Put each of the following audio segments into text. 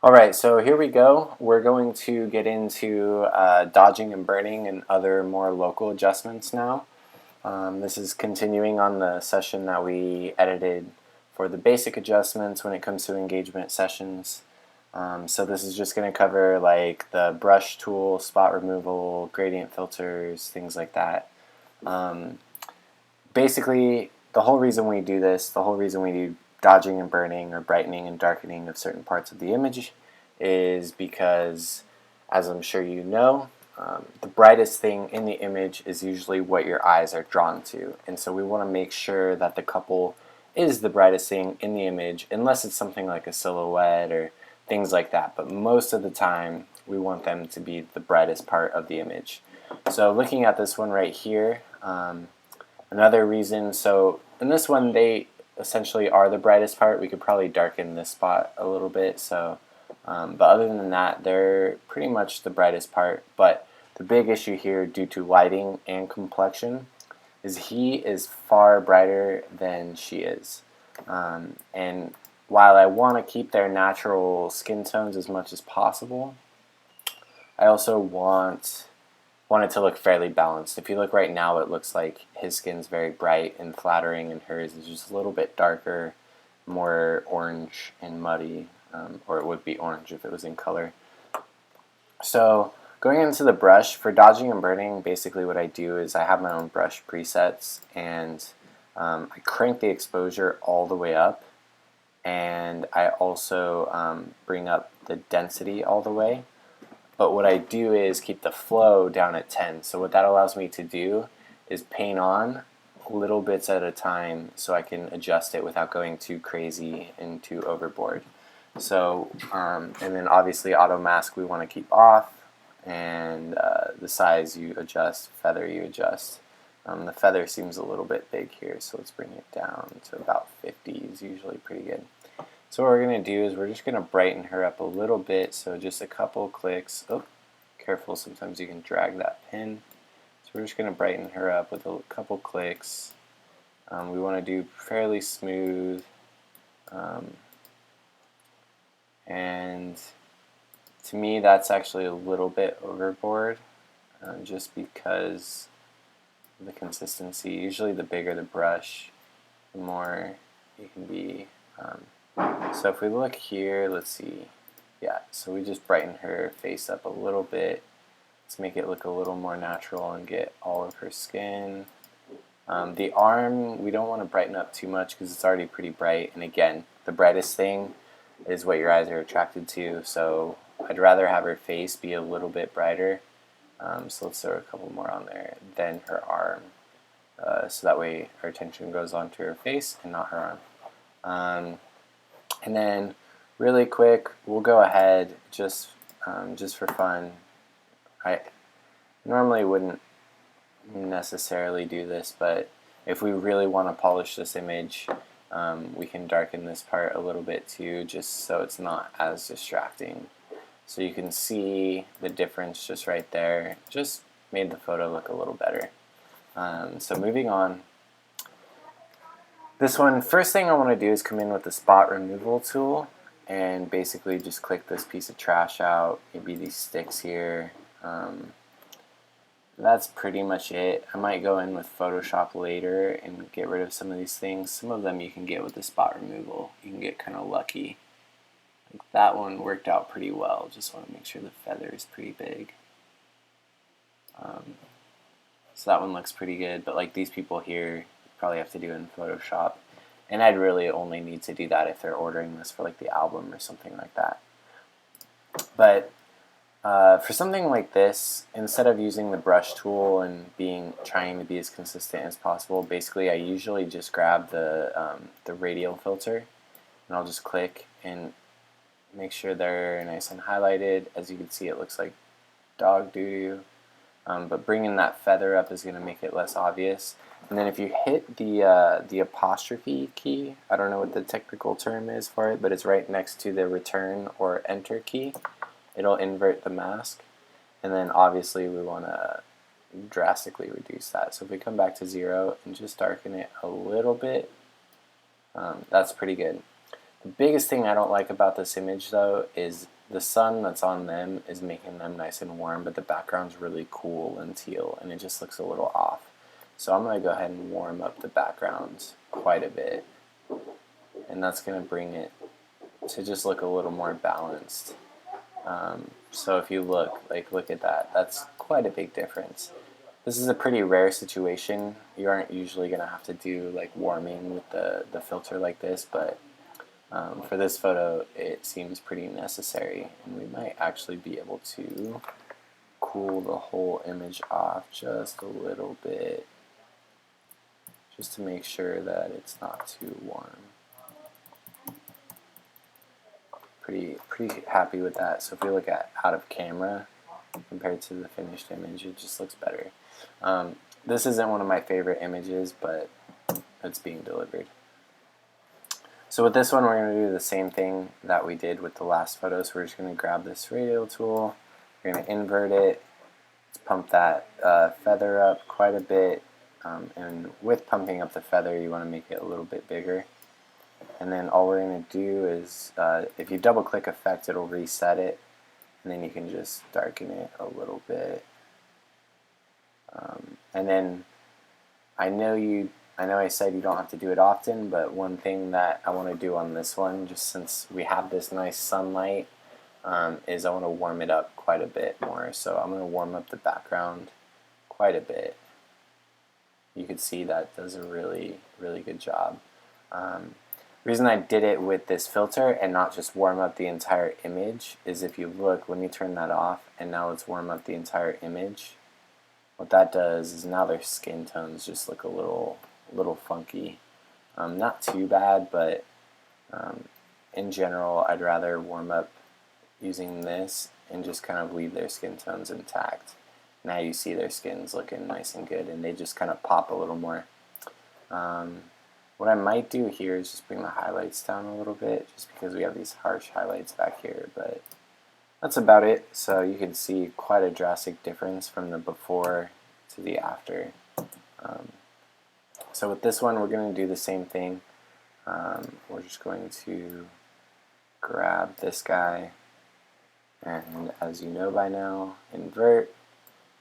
Alright, so here we go. We're going to get into dodging and burning and other more local adjustments now. This is continuing on the session that we edited for the basic adjustments when it comes to engagement sessions. So this is just going to cover like the brush tool, spot removal, gradient filters, things like that. Basically, the whole reason we do this, the whole reason we do dodging and burning or brightening and darkening of certain parts of the image is because, as I'm sure you know, the brightest thing in the image is usually what your eyes are drawn to. And so we want to make sure that the couple is the brightest thing in the image, unless it's something like a silhouette or things like that. But most of the time, we want them to be the brightest part of the image. So looking at this one right here, another reason, so in this one they essentially are the brightest part. We could probably darken this spot a little bit, but other than that, they're pretty much the brightest part. But the big issue here, due to lighting and complexion, is he is far brighter than she is. And while I want to keep their natural skin tones as much as possible, I also want it to look fairly balanced. If you look right now, it looks like his skin's very bright and flattering, and hers is just a little bit darker, more orange and muddy, or it would be orange if it was in color. So going into the brush, for dodging and burning, basically what I do is I have my own brush presets, and I crank the exposure all the way up, and I also bring up the density all the way. But what I do is keep the flow down at 10. So what that allows me to do is paint on little bits at a time so I can adjust it without going too crazy and too overboard. So, and then obviously auto mask we want to keep off, and the size you adjust, feather you adjust. The feather seems a little bit big here, so let's bring it down to about 50 is usually pretty good. So what we're going to do is we're just going to brighten her up a little bit, so just a couple clicks. Oh, careful, sometimes you can drag that pin. So we're just going to brighten her up with a couple clicks. We want to do fairly smooth, and to me that's actually a little bit overboard, just because of the consistency. Usually the bigger the brush, the more you can be. So if we look here, let's see, yeah, so we just brighten her face up a little bit. Let's make it look a little more natural and get all of her skin. The arm, we don't want to brighten up too much because it's already pretty bright, and again, the brightest thing is what your eyes are attracted to, so I'd rather have her face be a little bit brighter. So let's throw a couple more on there, then her arm, so that way our attention goes onto her face and not her arm. And then really quick, we'll go ahead just for fun. I normally wouldn't necessarily do this, but if we really want to polish this image, we can darken this part a little bit too, just so it's not as distracting. So you can see the difference just right there. Just made the photo look a little better. So moving on. This one, first thing I want to do is come in with the spot removal tool and basically just click this piece of trash out, maybe these sticks here. That's pretty much it. I might go in with Photoshop later and get rid of some of these things. Some of them you can get with the spot removal. You can get kind of lucky. Like that one worked out pretty well. Just want to make sure the feather is pretty big. So that one looks pretty good, but like these people here, probably have to do in Photoshop, and I'd really only need to do that if they're ordering this for like the album or something like that. But for something like this, instead of using the brush tool and trying to be as consistent as possible, basically I usually just grab the radial filter, and I'll just click and make sure they're nice and highlighted. As you can see, it looks like dog doo-doo. But bringing that feather up is going to make it less obvious. And then if you hit the apostrophe key, I don't know what the technical term is for it, but it's right next to the return or enter key. It'll invert the mask. And then obviously we want to drastically reduce that. So if we come back to 0 and just darken it a little bit, that's pretty good. The biggest thing I don't like about this image though is the sun that's on them is making them nice and warm, but the background's really cool and teal, and it just looks a little off. So I'm going to go ahead and warm up the background quite a bit, and that's going to bring it to just look a little more balanced. So if you look at that, that's quite a big difference. This is a pretty rare situation. You aren't usually going to have to do like warming with the filter like this, but for this photo it seems pretty necessary, and we might actually be able to cool the whole image off just a little bit, just to make sure that it's not too warm. Pretty happy with that. So if we look at out of camera compared to the finished image, it just looks better. This isn't one of my favorite images, but it's being delivered. So with this one, we're going to do the same thing that we did with the last photo. So we're just going to grab this radial tool, we're going to invert it, let's pump that feather up quite a bit, and with pumping up the feather, you want to make it a little bit bigger. And then all we're going to do is, if you double click effect, it'll reset it, and then you can just darken it a little bit. And then I know I said you don't have to do it often, but one thing that I want to do on this one, just since we have this nice sunlight, is I want to warm it up quite a bit more. So I'm going to warm up the background quite a bit. You can see that does a really good job. The reason I did it with this filter and not just warm up the entire image is, if you look, let me turn that off, and now let's warm up the entire image. What that does is now their skin tones just look a little funky. Not too bad, but in general I'd rather warm up using this and just kind of leave their skin tones intact. Now you see their skin's looking nice and good, and they just kind of pop a little more. What I might do here is just bring the highlights down a little bit, just because we have these harsh highlights back here, but that's about it. So you can see quite a drastic difference from the before to the after. So with this one, we're going to do the same thing. We're just going to grab this guy, and as you know by now, invert,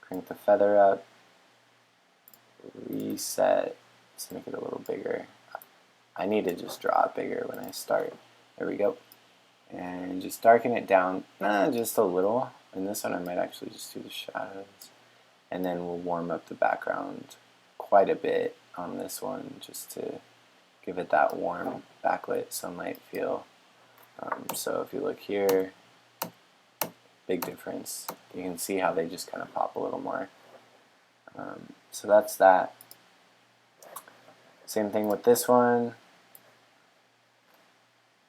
crank the feather up, reset to make it a little bigger. I need to just draw it bigger when I start. There we go. And just darken it down just a little. In this one I might actually just do the shadows. And then we'll warm up the background quite a bit on this one, just to give it that warm backlit sunlight feel. So if you look here, big difference. You can see how they just kind of pop a little more. So that's that. Same thing with this one.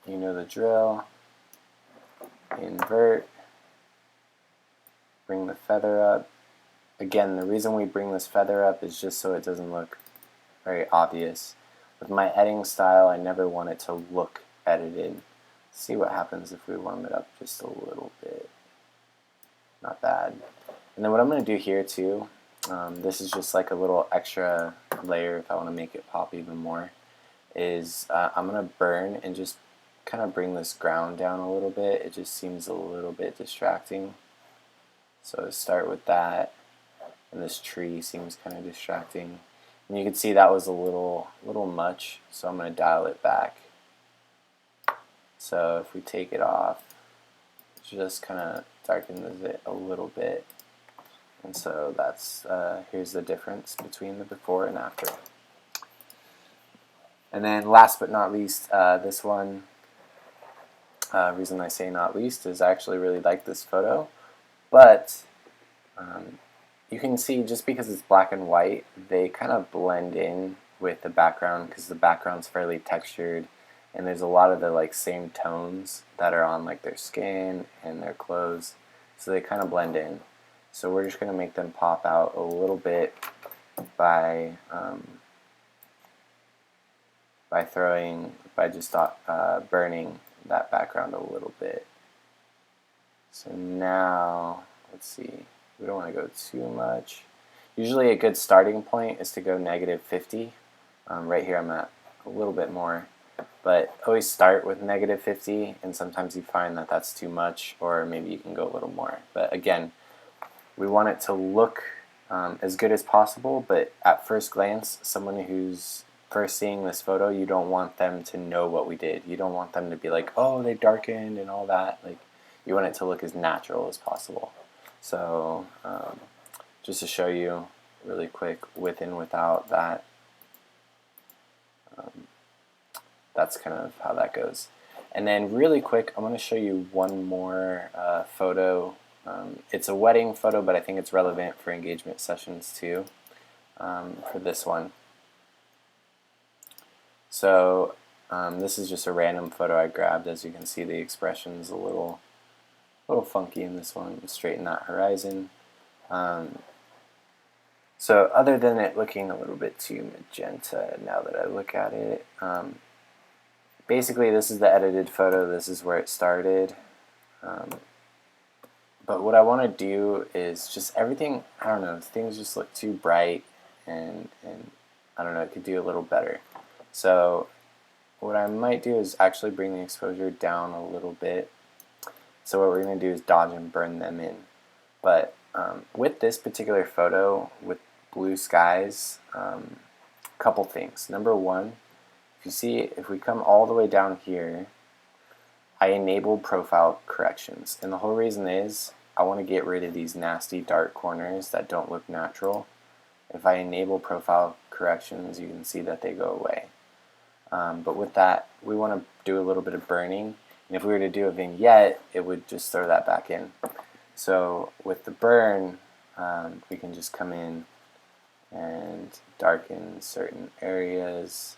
You know the drill. Invert, bring the feather up. Again, the reason we bring this feather up is just so it doesn't look very obvious. With my editing style, I never want it to look edited. See what happens if we warm it up just a little bit. Not bad. And then what I'm going to do here too, this is just like a little extra layer if I want to make it pop even more, is I'm going to burn and just kind of bring this ground down a little bit. It just seems a little bit distracting. So start with that, and this tree seems kind of distracting. And you can see that was a little much, so I'm going to dial it back. So if we take it off, it just kind of darkens it a little bit. And so that's here's the difference between the before and after. And then last but not least, this one, reason I say not least is I actually really like this photo, but you can see just because it's black and white, they kind of blend in with the background because the background's fairly textured, and there's a lot of the like same tones that are on like their skin and their clothes, so they kind of blend in. So we're just going to make them pop out a little bit by just burning that background a little bit. So now, let's see, we don't want to go too much. Usually a good starting point is to go -50. Right here I'm at a little bit more. But always start with -50, and sometimes you find that that's too much, or maybe you can go a little more. But again, we want it to look as good as possible, but at first glance, someone who's first seeing this photo, you don't want them to know what we did. You don't want them to be like, oh, they darkened and all that. Like, you want it to look as natural as possible. So just to show you really quick, with and without that, that's kind of how that goes. And then really quick, I'm going to show you one more photo. It's a wedding photo, but I think it's relevant for engagement sessions too, for this one. So this is just a random photo I grabbed. As you can see, the expression's a little funky in this one. Straighten that horizon. So other than it looking a little bit too magenta now that I look at it, basically this is the edited photo. This is where it started. But what I want to do is just everything, I don't know, things just look too bright, and I don't know, it could do a little better. So what I might do is actually bring the exposure down a little bit. So what we're going to do is dodge and burn them in. But with this particular photo, with blue skies, couple things. Number one, if you see, if we come all the way down here, I enabled profile corrections, and the whole reason is I want to get rid of these nasty dark corners that don't look natural. If I enable profile corrections, you can see that they go away. But with that, we want to do a little bit of burning, and if we were to do a vignette, it would just throw that back in. So with the burn, we can just come in and darken certain areas.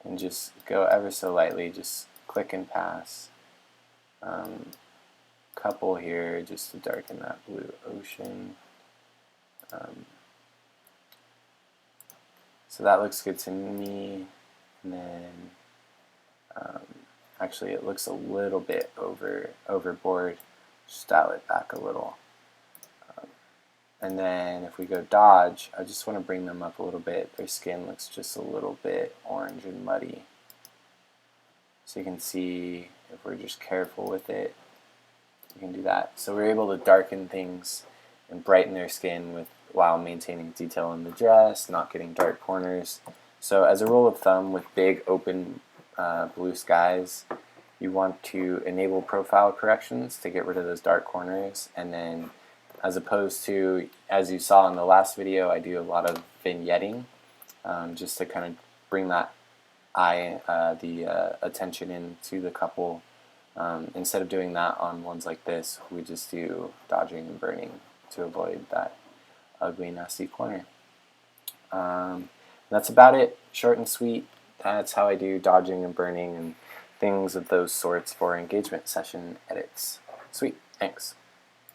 And just go ever so lightly, just click and pass. Couple here just to darken that blue ocean. So that looks good to me. And then actually it looks a little bit overboard. Just dial it back a little. And then if we go dodge, I just want to bring them up a little bit. Their skin looks just a little bit orange and muddy. So you can see if we're just careful with it, we can do that. So we're able to darken things and brighten their skin while maintaining detail in the dress, not getting dark corners. So as a rule of thumb, with big open blue skies, you want to enable profile corrections to get rid of those dark corners, and then as opposed to, as you saw in the last video, I do a lot of vignetting, just to kind of bring that attention into the couple. Instead of doing that on ones like this, we just do dodging and burning to avoid that ugly, nasty corner. That's about it. Short and sweet. That's how I do dodging and burning and things of those sorts for engagement session edits. Sweet. Thanks.